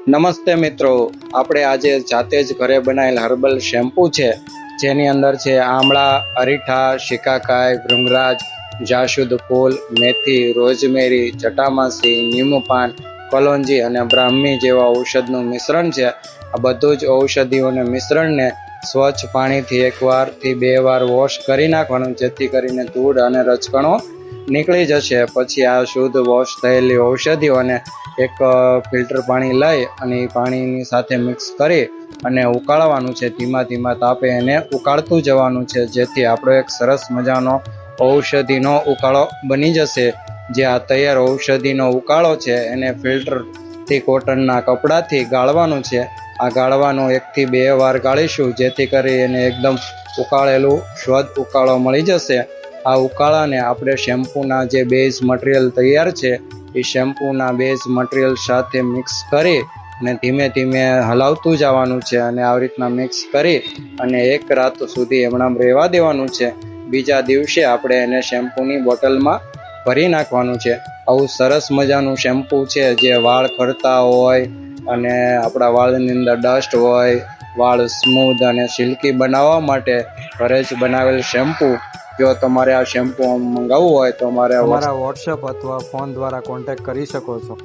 નમસ્તે મિત્રો, આપણે આજે જાતે જ ઘરે બનાવેલ હર્બલ શેમ્પૂ છે, જેની અંદર છે આમળા, અરીઠા, શિકાકાઈ, ભૃંગરાજ, જાસૂદ ફૂલ, મેથી, રોઝમેરી, જટામાસી, લીંબુપાન, કલોંજી અને બ્રાહ્મી જેવા ઔષધનું મિશ્રણ છે। આ બધું જ ઔષધિઓના મિશ્રણને સ્વચ્છ પાણીથી 1 થી 2 વાર વોશ કરી નાખવાનું, જેથી કરીને ધૂળ અને રજકણો નીકળી જશે। પછી આ શુદ્ધ વોશ થયેલી ઔષધિઓને એક ફિલ્ટર પાણી લઈ અને એ પાણીની સાથે મિક્સ કરી અને ઉકાળવાનું છે। ધીમા ધીમા તાપે એને ઉકાળતું જવાનું છે, જેથી આપણો એક સરસ મજાનો ઔષધિનો ઉકાળો બની જશે। જે આ તૈયાર ઔષધિનો ઉકાળો છે એને ફિલ્ટરથી કોટનના કપડાથી ગાળવાનું છે। આ ગાળવાનો 1 થી 2 વાર ગાળીશું, જેથી કરી એને એકદમ ઉકાળેલું શુદ્ધ ઉકાળો મળી જશે। આ ઉકાળાને આપણે શેમ્પૂના જે બેઝ મટીરિયલ તૈયાર છે એ શેમ્પૂના બેઝ મટીરિયલ સાથે મિક્સ કરી અને ધીમે ધીમે હલાવતું જવાનું છે અને આવી રીતના મિક્સ કરી અને 1 રાત સુધી એમણામ રહેવા દેવાનું છે। બીજા દિવસે આપણે એને શેમ્પૂની બોટલમાં ભરી નાખવાનું છે। આવું સરસ મજાનું શેમ્પૂ છે, જે વાળ ખરતા હોય અને આપણા વાળની અંદર ડસ્ટ હોય, વાળ સ્મૂધ અને સિલ્કી બનાવવા માટે ઘરે જ બનાવેલ શેમ્પૂ। જો તમારે આ શેમ્પૂ મંગાવવું હોય તો અમારા વોટ્સએપ અથવા ફોન દ્વારા કોન્ટેક્ટ કરી શકો છો।